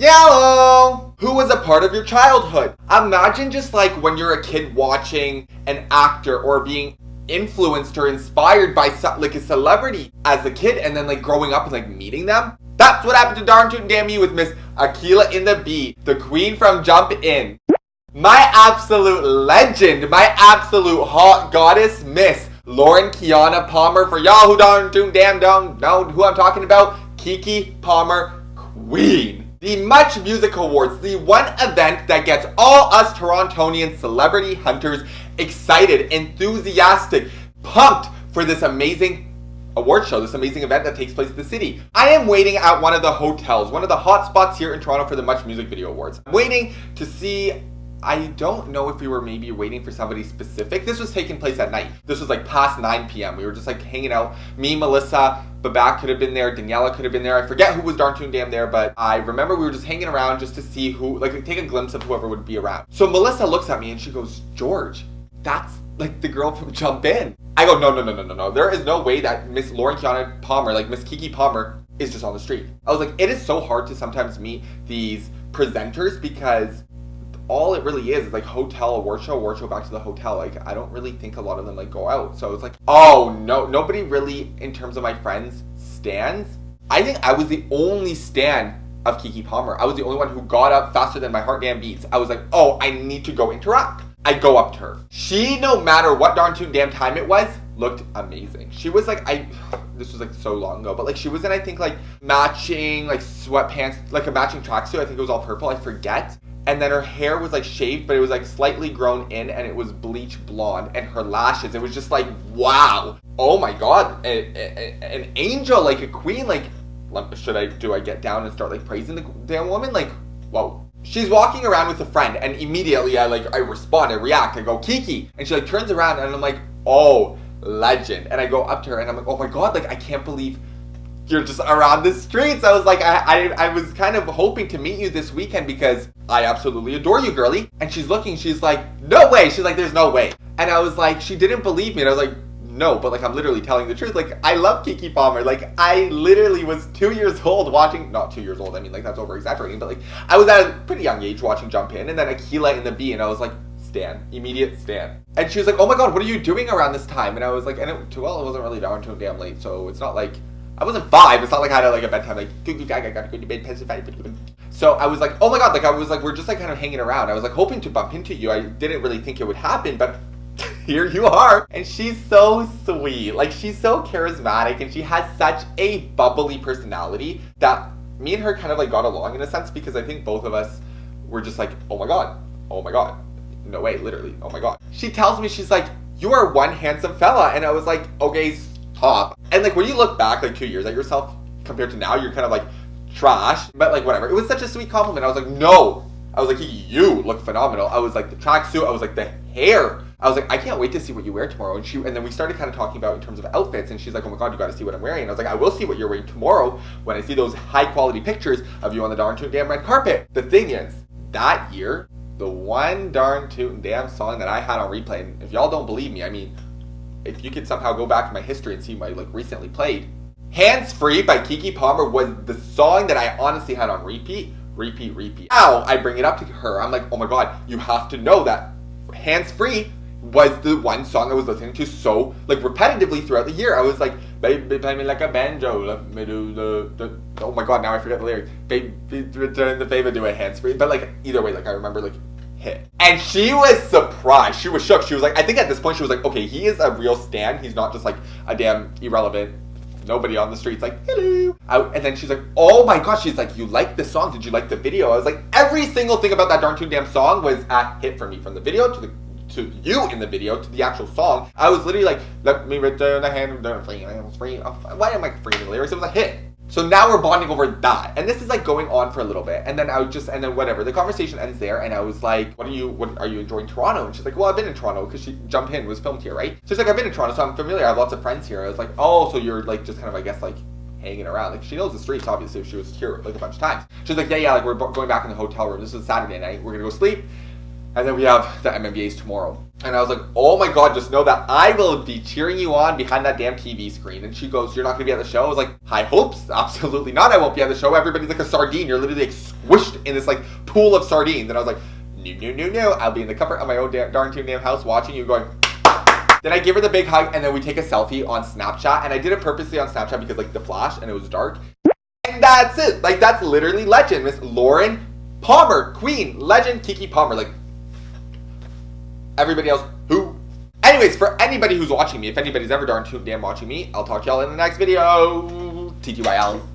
Yellow! Who was a part of your childhood? Imagine just like when you're a kid watching an actor or being influenced or inspired by like a celebrity as a kid and then like growing up and like meeting them. That's what happened to Darn Tootin' Damn You with Miss AKEELAH in the B, the queen from Jump In. My absolute legend, my absolute hot goddess, Miss Lauren Kiana Palmer. For y'all who Darn Tootin' Damn don't know who I'm talking about, Keke Palmer, queen. The Much Music Awards, the one event that gets all us Torontonian celebrity hunters excited, enthusiastic, pumped for this amazing award show, this amazing event that takes place in the city. I am waiting at one of the hotels, one of the hot spots here in Toronto for the Much Music Video Awards. I'm waiting to see, I don't know if we were maybe waiting for somebody specific. This was taking place at night. This was like past 9 p.m. We were just like hanging out. Me, Melissa, Babak could have been there. Daniela could have been there. I forget who was Darn Tootin' Damn there, but I remember we were just hanging around just to see who, like take a glimpse of whoever would be around. So Melissa looks at me and she goes, George, that's like the girl from Jump In. I go, no. There is no way that Miss Lauren Kiana Palmer, like Miss Keke Palmer, is just on the street. I was like, it is so hard to sometimes meet these presenters because all it really is like hotel award show back to the hotel. Like I don't really think a lot of them like go out. So it's like, oh no, nobody really in terms of my friends stands. I think I was the only stan of Keke Palmer. I was the only one who got up faster than my heart damn beats. I was like, oh, I need to go interact. I go up to her. She, no matter what Darn Tootin' Damn time it was, looked amazing. She was like, this was like so long ago, but like she was in, I think like matching like sweatpants, like a matching tracksuit. I think it was all purple, I forget. And then her hair was like shaved, but it was like slightly grown in and it was bleach blonde. And her lashes, it was just like, wow. Oh my God, an angel, like a queen. Like, do I get down and start like praising the damn woman? Like, whoa. She's walking around with a friend and immediately I respond, I react, I go, Keke. And she like turns around and I'm like, oh, legend. And I go up to her and I'm like, oh my God, like I can't believe you're just around the streets. I was like, I was kind of hoping to meet you this weekend because I absolutely adore you, girly. And she's looking, she's like, no way. She's like, there's no way. And I was like, she didn't believe me. And I was like, no, but like I'm literally telling the truth. Like I love Keke Palmer. Like I literally was 2 years old watching, not 2 years old, I mean like that's over exaggerating, but like I was at a pretty young age watching Jump In and then AKEELAH in the B and I was like, stan, immediate stan. And she was like, oh my God, what are you doing around this time? And I was like, and it wasn't really Darn Tootin' Damn late, so it's not like, I wasn't 5, it's not like I had like a bedtime like, I gotta go to bed, so I was like, oh my God, like I was like, we're just like kind of hanging around. I was like hoping to bump into you. I didn't really think it would happen, but here you are. And she's so sweet, like she's so charismatic and she has such a bubbly personality that me and her kind of like got along in a sense because I think both of us were just like, oh my God, no way, literally, oh my God. She tells me, she's like, you are one handsome fella. And I was like, okay, stop. And like when you look back like 2 years at yourself compared to now, you're kind of like trash, but like whatever. It was such a sweet compliment. I was like, no. I was like, you look phenomenal. I was like the tracksuit, I was like the hair. I was like, I can't wait to see what you wear tomorrow. And then we started kind of talking about in terms of outfits and she's like, oh my God, you gotta see what I'm wearing. And I was like, I will see what you're wearing tomorrow when I see those high quality pictures of you on the Darn Tootin' Damn red carpet. The thing is, that year, the one Darn Tootin' Damn song that I had on replay, and if y'all don't believe me, I mean, if you could somehow go back in my history and see my like recently played, Hands Free by Keke Palmer was the song that I honestly had on repeat. Now I bring it up to her. I'm like, oh my God, you have to know that Hands Free was the one song I was listening to so like repetitively throughout the year. I was like, baby, play me like a banjo, let me do the oh my God, now I forget the lyrics. Baby, return the favor, do a Hands Free. But like either way, like I remember like hit. And she was surprised. She was shook. She was like, I think at this point she was like, okay, he is a real stan. He's not just like a damn irrelevant nobody on the streets like, hello. And then she's like, oh my gosh, she's like, you like the song? Did you like the video? I was like, every single thing about that Darn Tootin' Damn song was a hit for me. From the video to you in the video to the actual song. I was literally like, let me return the hand, free. Why am I freeing the lyrics? It was a hit. So now we're bonding over that. And this is like going on for a little bit. And then and then whatever. The conversation ends there. And I was like, what are you enjoying Toronto? And she's like, well, I've been in Toronto because Jump In was filmed here, right? So she's like, I've been in Toronto, so I'm familiar. I have lots of friends here. I was like, oh, so you're like just kind of, I guess, like hanging around. Like she knows the streets, obviously, if she was here like a bunch of times. She's like, yeah, like we're going back in the hotel room. This is Saturday night. We're going to go sleep. And then we have the MMVAs tomorrow. And I was like, oh my god, just know that I will be cheering you on behind that damn TV screen. And she goes, you're not gonna be at the show? I was like, high hopes? Absolutely not, I won't be at the show. Everybody's like a sardine. You're literally like squished in this like pool of sardines. And I was like, no. I'll be in the comfort of my own darn damn house watching you going. Then I give her the big hug and then we take a selfie on Snapchat. And I did it purposely on Snapchat because like the flash and it was dark. And that's it. Like that's literally legend. Miss Lauren Palmer, queen, legend, Keke Palmer. Like, everybody else, who? Anyways, for anybody who's watching me, if anybody's ever darn too damn watching me, I'll talk to y'all in the next video. TTYL.